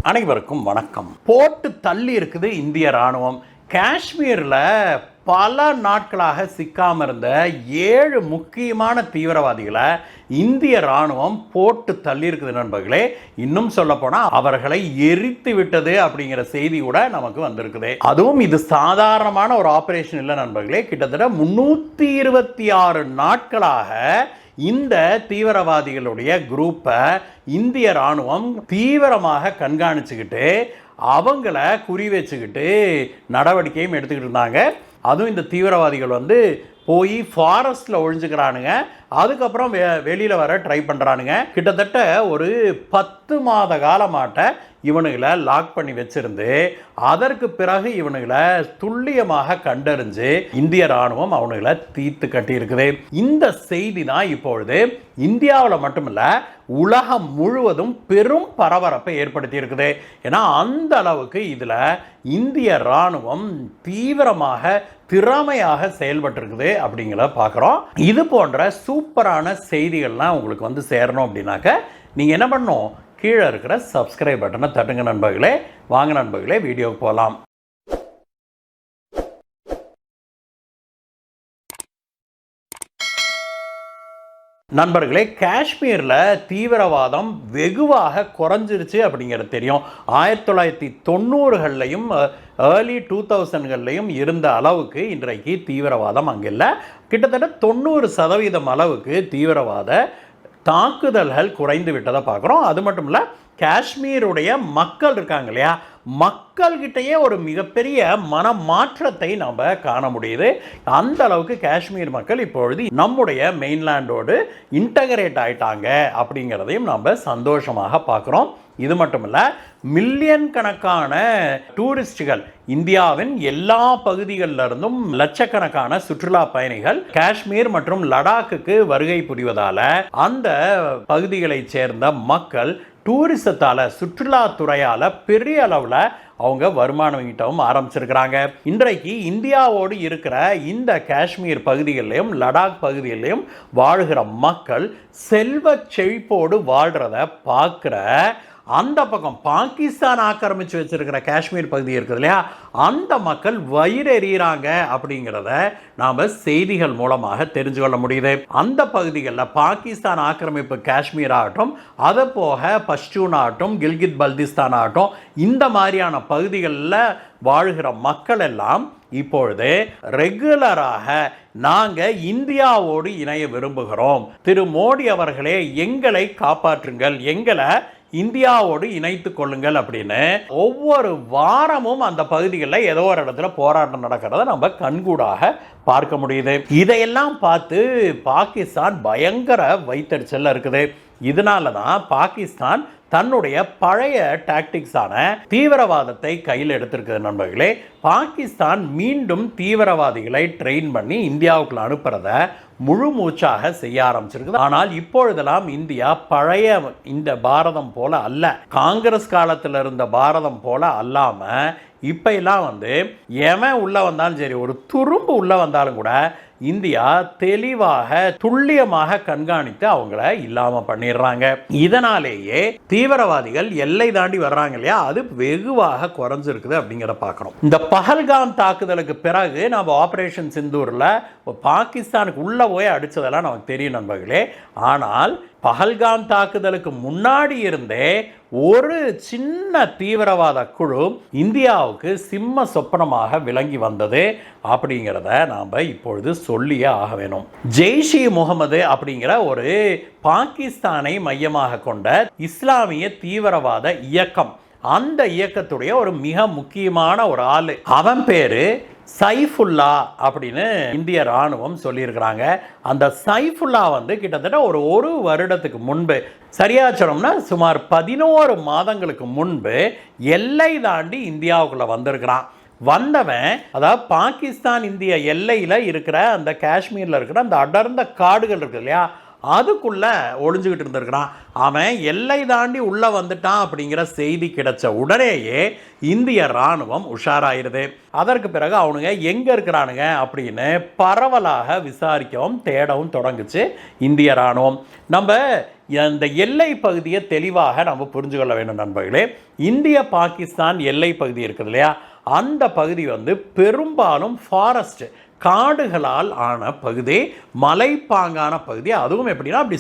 அனைவருக்கும் வணக்கம். போட்டு தள்ளி இருக்குது இந்திய ராணுவம். காஷ்மீரில் பல நாட்களாக சிக்காம இருந்த 7 முக்கியமான தீவிரவாதிகளை இந்திய ராணுவம் போட்டு தள்ளி இருக்குது நண்பர்களே. இன்னும் சொல்ல போனா அவர்களை எரித்து விட்டது அப்படிங்கிற செய்தி கூட நமக்கு வந்திருக்குது. அதுவும் இது சாதாரணமான ஒரு ஆபரேஷன் இல்லை நண்பர்களே. கிட்டத்தட்ட 326 நாட்களாக இந்த தீவிரவாதிகளுடைய குரூப்பை இந்திய ராணுவம் தீவிரமாக கண்காணிச்சுக்கிட்டு அவங்கள குறி வச்சுக்கிட்டு நடவடிக்கையும் எடுத்துக்கிட்டு இருந்தாங்க. அதுவும் இந்த தீவிரவாதிகள் போய் ஃபாரஸ்ட்டில் ஒழிஞ்சுக்கிறானுங்க. அதுக்கப்புறம் வெளியில் வர ட்ரை பண்ணுறானுங்க. கிட்டத்தட்ட ஒரு 10 மாத காலமாட்ட இவனுங்களை லாக் பண்ணி வச்சிருந்து அதற்கு பிறகு இவனுங்களை துல்லியமாக கண்டறிஞ்சு இந்திய ராணுவம் அவனுங்களை தீர்த்து கட்டி இருக்குது. இந்த செய்தி தான் இப்பொழுது இந்தியாவில் மட்டுமில்ல உலகம் முழுவதும் பெரும் பரபரப்பை ஏற்படுத்தி இருக்குது. ஏன்னா அந்த அளவுக்கு இதில் இந்திய ராணுவம் தீவிரமாக திறமையாக செயல்பட்டு இருக்குது அப்படிங்கிறத பார்க்குறோம். இது போன்ற சூப்பரான செய்திகள்லாம் உங்களுக்கு சேரணும் அப்படின்னாக்க நீங்கள் என்ன பண்ணணும், கீழே இருக்கிற சப்ஸ்கிரைப் பட்டனை தட்டுங்க நண்பர்களே. வாங்க நண்பர்களே, வீடியோக்கு போகலாம். நண்பர்களே, காஷ்மீரில் தீவிரவாதம் வெகுவாக குறைஞ்சிருச்சு அப்படிங்கிறது தெரியும். 1990கள்லையும் ஏர்லி 2000கள்லையும் இருந்த அளவுக்கு இன்றைக்கு தீவிரவாதம் அங்கே இல்லை. கிட்டத்தட்ட 90% அளவுக்கு தீவிரவாத தாக்குதல்கள் குறைந்து விட்டதை பார்க்குறோம். அது மட்டும் இல்லை, காஷ்மீருடைய மக்கள் இருக்காங்க இல்லையா, மக்கள்கிட்டயே ஒரு மிகப்பெரிய மன மாற்றத்தை நம்ம காண முடியுது. அந்த அளவுக்கு காஷ்மீர் மக்கள் இப்பொழுது நம்முடைய மெயின்லேண்டோடு இன்டகிரேட் ஆயிட்டாங்க அப்படிங்கிறதையும் நம்ம சந்தோஷமாக பார்க்குறோம். இது மட்டும் இல்லை, மில்லியன் கணக்கான டூரிஸ்டுகள் இந்தியாவின் எல்லா பகுதிகளிலிருந்தும் லட்சக்கணக்கான சுற்றுலா பயணிகள் காஷ்மீர் மற்றும் லடாக்குக்கு வருகை புரிவதால அந்த பகுதிகளை சேர்ந்த மக்கள் டூரிசத்தால் சுற்றுலாத்துறையால் பெரிய அளவில் அவங்க வருமானம் ஈட்டவும் ஆரம்பிச்சிருக்கிறாங்க. இன்றைக்கு இந்தியாவோடு இருக்கிற இந்த காஷ்மீர் பகுதிகளிலையும் லடாக் பகுதிகளிலையும் வாழ்கிற மக்கள் செல்வ செழிப்போடு வாழ்கிறத பார்க்குற அந்த பக்கம் பாகிஸ்தான் ஆக்கிரமிச்சு வச்சிருக்கிற காஷ்மீர் பகுதி இருக்குது இல்லையா, அந்த மக்கள் வயிறு எறிகிறாங்க அப்படிங்கிறத நாம் செய்திகள் மூலமாக தெரிஞ்சு கொள்ள முடியுது. அந்த பகுதிகளில் பாகிஸ்தான் ஆக்கிரமிப்பு காஷ்மீர் ஆகட்டும், அதை போக பஷ்டூன் ஆகட்டும், கில்கித் பல்திஸ்தான் ஆகட்டும், இந்த மாதிரியான பகுதிகளில் வாழ்கிற மக்கள் எல்லாம் இப்பொழுது ரெகுலராக நாங்கள் இந்தியாவோடு இணைய விரும்புகிறோம், திரு மோடி அவர்களே எங்களை காப்பாற்றுங்கள், எங்களை இந்தியாவோடு இணைத்து கொள்ளுங்கள் அப்படின்னு ஒவ்வொரு வாரமும் அந்த பகுதிகளில் ஏதோ ஒரு இடத்துல போராட்டம் நடக்கிறத நம்ம கண்கூடாக பார்க்க முடியுது. இதையெல்லாம் பார்த்து பாகிஸ்தான் பயங்கர வைத்தறிச்சல்ல இருக்குது. இதனால தான் பாகிஸ்தான் தன்னுடைய பழைய டாக்டிக்ஸான தீவிரவாதத்தை கையில் எடுத்திருக்குது நண்பர்களே. பாகிஸ்தான் மீண்டும் தீவிரவாதிகளை ட்ரெயின் பண்ணி இந்தியாவுக்குள்ள அனுப்புறத முழு மூச்சாக செய்ய ஆரம்பிச்சிருக்குது. ஆனால் இப்பொழுதெல்லாம் இந்தியா பழைய இந்த பாரதம் போல அல்ல, காங்கிரஸ் காலத்தில் இருந்த பாரதம் போல அல்லாம இப்ப எல்லாம் எவன் உள்ள வந்தாலும் சரி, ஒரு துரும்பு உள்ள வந்தாலும் கூட இந்தியா தெளிவாக துல்லியமாக கண்காணித்து அவங்கள இல்லாம பண்ணிடுறாங்க. இதனாலேயே தீவிரவாதிகள் எல்லை தாண்டி வர்றாங்க இல்லையா, அது வெகுவாக குறைஞ்சிருக்குது அப்படிங்கிறத பார்க்கணும். இந்த பஹல்காம் தாக்குதலுக்கு பிறகு நம்ம ஆபரேஷன் சிந்தூர்ல பாகிஸ்தானுக்கு உள்ள போய் அடிச்சதெல்லாம் நமக்கு தெரியும் நண்பர்களே. ஆனால் பஹல்காம் தாக்குதலுக்கு முன்னாடி இருந்தே ஒரு சின்ன தீவிரவாத குழு இந்தியாவுக்கு சிம்ம சொப்பனமாக விளங்கி வந்தது அப்படிங்கிறத நாம் இப்பொழுது சொல்லியே ஆக வேணும். ஜெய்ஷ் இ முகமது அப்படிங்கிற ஒரு பாகிஸ்தானை மையமாக கொண்ட இஸ்லாமிய தீவிரவாத இயக்கம், அந்த இயக்கத்துடைய ஒரு மிக முக்கியமான ஒரு ஆளு, அவன் பேரு சைஃபுல்லா அப்படின்னு இந்திய ராணுவம் சொல்லியிருக்கிறாங்க. அந்த சைஃபுல்லா கிட்டத்தட்ட ஒரு வருடத்துக்கு முன்பு, சரியா சொன்னோம்னா சுமார் 11 மாதங்களுக்கு முன்பு எல்லை தாண்டி இந்தியாவுக்குள்ள வந்திருக்கிறான். வந்தவன் அதாவது பாகிஸ்தான் இந்திய எல்லையில் இருக்கிற அந்த காஷ்மீரில் இருக்கிற அந்த அடர்ந்த காடுகள் இருக்கு இல்லையா, அதுக்குள்ள ஒளிஞ்சுக்கிட்டு இருந்திருக்கிறான். அவன் எல்லை தாண்டி உள்ள வந்துட்டான் அப்படிங்கிற செய்தி கிடைச்ச உடனேயே இந்திய இராணுவம் உஷாராயிருது. அதற்கு பிறகு அவனுங்க எங்க இருக்கிறானுங்க அப்படின்னு பரவலாக விசாரிக்கவும் தேடவும் தொடங்குச்சு இந்திய இராணுவம். நம்ம அந்த எல்லை பகுதியை தெளிவாக நம்ம புரிஞ்சு கொள்ள வேண்டும் நண்பர்களே. இந்திய பாகிஸ்தான் எல்லை பகுதி இருக்குது இல்லையா, அந்த பகுதி பெரும்பாலும் ஃபாரஸ்ட், காடுகளால் ஆன பகுதி, மலைப்பாங்கான பகுதி. அதுவும் எப்படின்னா அப்படி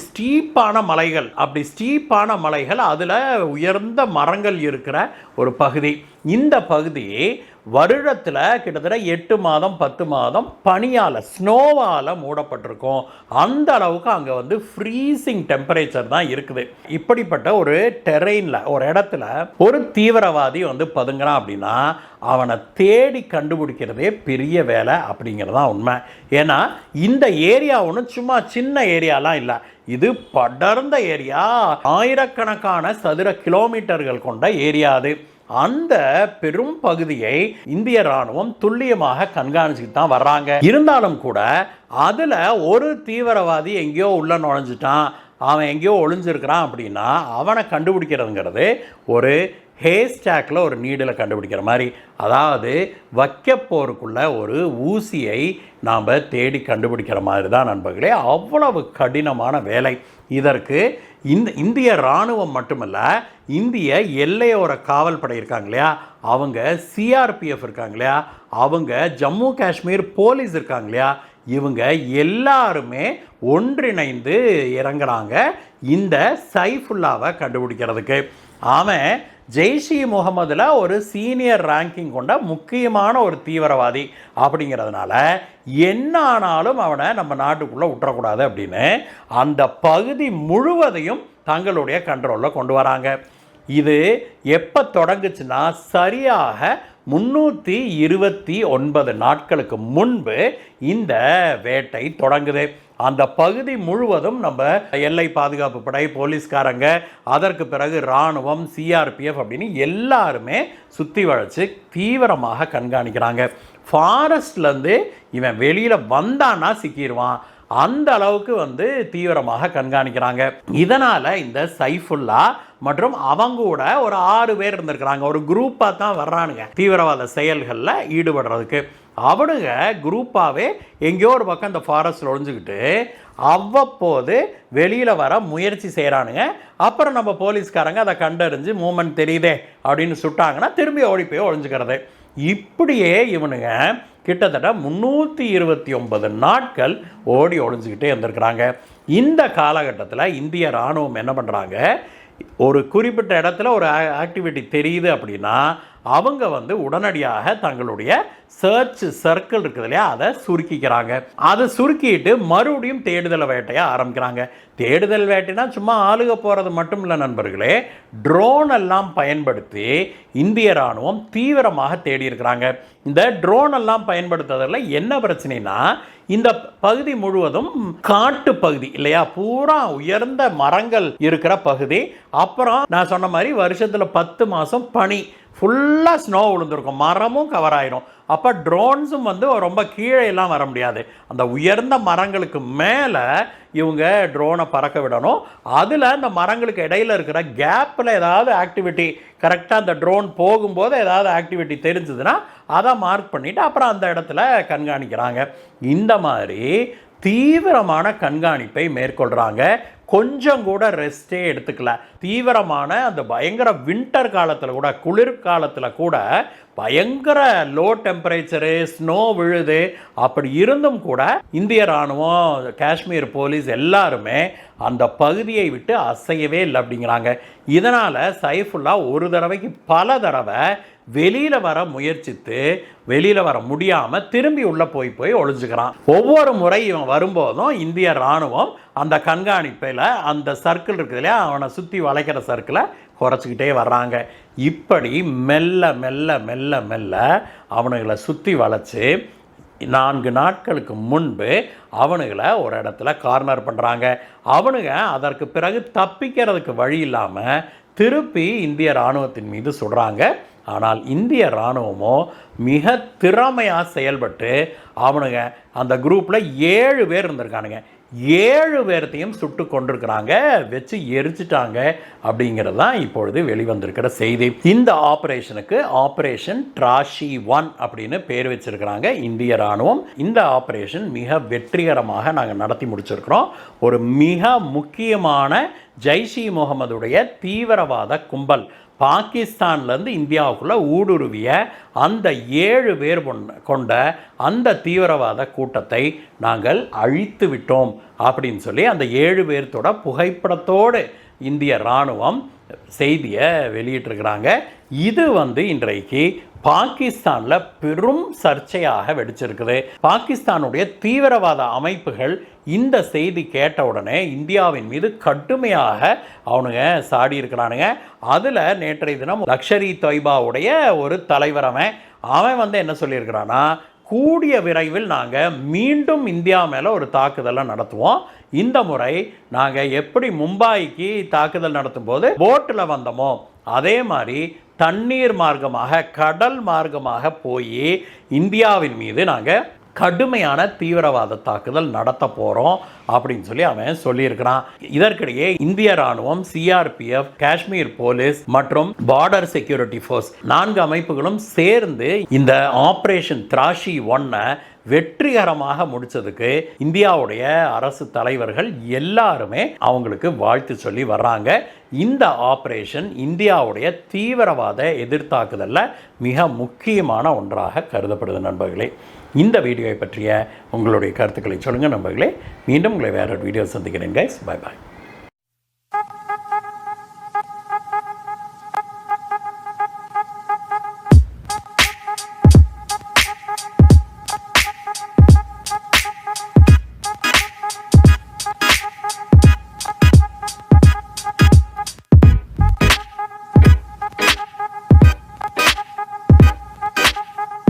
ஸ்டீப்பான மலைகள் அதில் உயர்ந்த மரங்கள் இருக்கிற ஒரு பகுதி. இந்த பகுதி வருடத்தில் கிட்டத்தட்ட 8 மாதம் 10 மாதம் பனியால், ஸ்னோவால் மூடப்பட்டிருக்கும். அந்த அளவுக்கு அங்கே ஃப்ரீசிங் டெம்பரேச்சர் தான் இருக்குது. இப்படிப்பட்ட ஒரு டெரெயினில், ஒரு இடத்துல ஒரு தீவிரவாதி பதுங்குறான் அப்படின்னா அவனை தேடி கண்டுபிடிக்கிறதே பெரிய வேலை அப்படிங்கிறது தான் உண்மை. ஏன்னா இந்த ஏரியா ஒன்றும் சும்மா சின்ன ஏரியாலாம் இல்லை, இது படர்ந்த ஏரியா, ஆயிரக்கணக்கான சதுர கிலோமீட்டர்கள் கொண்ட ஏரியா. அது அந்த பெரும் பகுதியை இந்திய இராணுவம் துல்லியமாக கண்காணிச்சுட்டு தான் வர்றாங்க. இருந்தாலும் கூட அதில் ஒரு தீவிரவாதி எங்கேயோ உள்ள நுழைஞ்சிட்டான், அவன் எங்கேயோ ஒளிஞ்சிருக்கிறான் அப்படின்னா அவனை கண்டுபிடிக்கிறதுங்கிறது ஒரு ஹேஸ்டாக்கில் ஒரு நீடில் கண்டுபிடிக்கிற மாதிரி. அதாவது வைக்கப்போருக்குள்ள ஒரு ஊசியை நாம் தேடி கண்டுபிடிக்கிற மாதிரி தான் நண்பர்களே. அவ்வளவு கடினமான வேலை. இதற்கு இந்திய இராணுவம் மட்டுமல்ல, இந்திய எல்லையோர காவல் படை இருக்காங்க இல்லையா, அவங்க சிஆர்பிஎஃப் இருக்காங்க இல்லையா, அவங்க ஜம்மு காஷ்மீர் போலீஸ் இருக்காங்க இல்லையா, இவங்க எல்லாருமே ஒன்றிணைந்து இறங்குறாங்க இந்த சைஃபுல்லாவை கண்டுபிடிக்கிறதுக்கு. அவன் ஜெய்ஷ்-இ முகமதில் ஒரு சீனியர் ரேங்கிங் கொண்ட முக்கியமான ஒரு தீவிரவாதி அப்படிங்கிறதுனால என்ன ஆனாலும் அவனை நம்ம நாட்டுக்குள்ளே விட்டுறக்கூடாது அப்படின்னு அந்த பகுதி முழுவதையும் தங்களுடைய கண்ட்ரோலில் கொண்டு வராங்க. இது எப்போ தொடங்குச்சுன்னா சரியாக 329 நாட்களுக்கு முன்பு இந்த வேட்டை தொடங்குது. அந்த பகுதி முழுவதும் நம்ம எல்லை பாதுகாப்பு படை, போலீஸ்காரங்க, அதற்கு பிறகு இராணுவம், சிஆர்பிஎஃப் அப்படின்னு எல்லாருமே சுற்றி வளைச்சு தீவிரமாக கண்காணிக்கிறாங்க. ஃபாரஸ்ட்லேருந்து இவன் வெளியில் வந்தான்னா சிக்கிடுவான், அந்த அளவுக்கு தீவிரமாக கண்காணிக்கிறாங்க. இதனால் இந்த சைஃபுல்லா மற்றும் அவங்க கூட ஒரு 6 பேர் இருந்திருக்கிறாங்க. ஒரு குரூப்பாக தான் வர்றானுங்க தீவிரவாத செயல்களில் ஈடுபடுறதுக்கு. அவனுங்க குரூப்பாகவே எங்கேயோ ஒரு பக்கம் இந்த ஃபாரஸ்ட்டில் ஒழிஞ்சுக்கிட்டு அவ்வப்போது வெளியில் வர முயற்சி செய்கிறானுங்க. அப்புறம் நம்ம போலீஸ்காரங்க அதை கண்டறிஞ்சு மூமெண்ட் தெரியுதே அப்படின்னு சுட்டாங்கன்னா திரும்பி ஓடி போய் ஒழிஞ்சுக்கிறது. இப்படியே இவனுங்க கிட்டத்தட்ட 329 நாட்கள் ஓடி ஒழிஞ்சுக்கிட்டே இருந்திருக்கிறாங்க. இந்த காலகட்டத்தில் இந்திய இராணுவம் என்ன பண்ணுறாங்க, ஒரு குறிப்பிட்ட இடத்துல ஒரு ஆக்டிவிட்டி தெரியுது அப்படின்னா அவங்க உடனடியாக தங்களுடைய சர்ச் சர்க்கிள் இருக்குது இல்லையா, அதை சுருக்கிக்கிறாங்க. அதை சுருக்கிட்டு மறுபடியும் தேடுதல் வேட்டையை ஆரம்பிக்கிறாங்க. தேடுதல் வேட்டைனா சும்மா ஆளுக போகிறது மட்டும் இல்லை நண்பர்களே, ட்ரோன் எல்லாம் பயன்படுத்தி இந்திய இராணுவம் தீவிரமாக தேடி இருக்கிறாங்க. இந்த ட்ரோன் எல்லாம் பயன்படுத்துறதுல என்ன பிரச்சனைனா, இந்த பகுதி முழுவதும் காட்டு பகுதி இல்லையா, பூரா உயர்ந்த மரங்கள் இருக்கிற பகுதி. அப்புறம் நான் சொன்ன மாதிரி வருஷத்தில் 10 மாதம் பனி, ஃபுல்லாக ஸ்னோ விழுந்திருக்கும், மரமும் கவர் ஆகிடும். அப்போ ட்ரோன்ஸும் ரொம்ப கீழே எல்லாம் வர முடியாது. அந்த உயர்ந்த மரங்களுக்கு மேலே இவங்க ட்ரோனை பறக்க விடணும். அதில் அந்த மரங்களுக்கு இடையில் இருக்கிற கேப்பில் ஏதாவது ஆக்டிவிட்டி, கரெக்டாக அந்த ட்ரோன் போகும்போது ஏதாவது ஆக்டிவிட்டி தெரிஞ்சதுன்னா அதை மார்க் பண்ணிவிட்டு அப்புறம் அந்த இடத்துல கண்காணிக்கிறாங்க. இந்த மாதிரி தீவிரமான கண்காணிப்பை மேற்கொள்கிறாங்க. கொஞ்சம் கூட ரெஸ்ட்டே எடுத்துக்கல. தீவிரமான அந்த பயங்கர வின்டர் காலத்தில் கூட, குளிர்காலத்தில் கூட பயங்கர லோ டெம்பரேச்சரு, ஸ்னோ விழுது. அப்படி இருந்தும் கூட இந்திய இராணுவம், காஷ்மீர் போலீஸ் எல்லாருமே அந்த பகுதியை விட்டு அசையவே இல்லை அப்படிங்கிறாங்க. இதனால் சைஃபுல்லா ஒரு தடவைக்கு பல தடவை வெளியில் வர முயற்சித்து வெளியில் வர முடியாமல் திரும்பி உள்ளே போய் ஒளிஞ்சுக்கிறான். ஒவ்வொரு முறை இவன் வரும்போதும் இந்திய இராணுவம் அந்த கண்காணிப்பில் அந்த சர்க்கிள் இருக்குது இல்லையா, அவனை சுற்றி வளைக்கிற சர்க்கிளை குறைச்சிக்கிட்டே வர்றாங்க. இப்படி மெல்ல மெல்ல மெல்ல மெல்ல அவனுங்களை சுற்றி வளைச்சி 4 நாட்களுக்கு முன்பு அவனுங்களை ஒரு இடத்துல கார்னர் பண்ணுறாங்க. அவனுங்க அதற்கு பிறகு தப்பிக்கிறதுக்கு வழி இல்லாமல் திருப்பி இந்திய இராணுவத்தின் மீது சுடுறாங்க. ஆனால் இந்திய இராணுவமோ மிக திறமையாக செயல்பட்டு அவனுங்க அந்த குரூப்பில் 7 பேர் இருந்திருக்கானுங்க. 7 பேர்த்தையும் சுட்டு கொண்டிருக்கிறாங்க, வச்சு எரிச்சிட்டாங்க அப்படிங்கிறது தான் இப்பொழுது வெளிவந்திருக்கிற செய்தி. இந்த ஆபரேஷனுக்கு ஆபரேஷன் டிராஷி 1 அப்படின்னு பேர் வச்சிருக்கிறாங்க இந்திய ராணுவம். இந்த ஆபரேஷன் மிக வெற்றிகரமாக நாங்கள் நடத்தி முடிச்சிருக்கிறோம். ஒரு மிக முக்கியமான ஜெய்ஷ் இ முகமதுடைய தீவிரவாத கும்பல் பாகிஸ்தான்லேருந்து இந்தியாவுக்குள்ள ஊடுருவிய அந்த 7 பேர் கொண்ட அந்த தீவிரவாத கூட்டத்தை நாங்கள் அழித்து விட்டோம் அப்படின்னு சொல்லி அந்த 7 பேர்த்தோட புகைப்படத்தோடு இந்திய இராணுவம் செய்தியை வெளியிட்டிருக்கிறாங்க. இது இன்றைக்கு பாகிஸ்தானில் பெரும் சர்ச்சையாக வெடிச்சிருக்குது. பாகிஸ்தானுடைய தீவிரவாத அமைப்புகள் இந்த செய்தி கேட்ட உடனே இந்தியாவின் மீது கடுமையாக அவனுங்க சாடி இருக்கிறானுங்க. அதில் நேற்றைய தினம் லஷ்கர் இ தொய்பாவுடைய ஒரு தலைவர் அவன் என்ன சொல்லியிருக்கிறான்னா, கூடிய விரைவில் நாங்கள் மீண்டும் இந்தியா மேலே ஒரு தாக்குதலை நடத்துவோம். இந்த முறை நாங்கள் எப்படி மும்பாய்க்கு தாக்குதல் நடத்தும் போது போட்டில் வந்தோமோ அதே மாதிரி தண்ணீர் மார்க்கமாக கடல் மார்க்கமாக போய் இந்தியாவின் மீது நாங்கள் கடுமையான தீவிரவாத தாக்குதல் நடத்த போகிறோம் அப்படின்னு சொல்லி அவன் சொல்லியிருக்கிறான். இதற்கிடையே இந்திய ராணுவம், சிஆர்பிஎஃப், காஷ்மீர் போலீஸ் மற்றும் பார்டர் செக்யூரிட்டி ஃபோர்ஸ் 4 அமைப்புகளும் சேர்ந்து இந்த ஆபரேஷன் டிராஷி 1 வெற்றிகரமாக முடிச்சதுக்கு இந்தியாவுடைய அரசு தலைவர்கள் எல்லாருமே அவங்களுக்கு வாழ்த்து சொல்லி வர்றாங்க. இந்த ஆபரேஷன் இந்தியாவுடைய தீவிரவாத எதிர்த்தாக்குதலில் மிக முக்கியமான ஒன்றாக கருதப்படுது. நண்பர்களே, இந்த வீடியோவை பற்றிய உங்களுடைய கருத்துக்களை சொல்லுங்கள் நண்பர்களே. மீண்டும் உங்களை வேற ஒரு வீடியோ சந்திக்கிறேன் கைஸ். பாய் பாய்.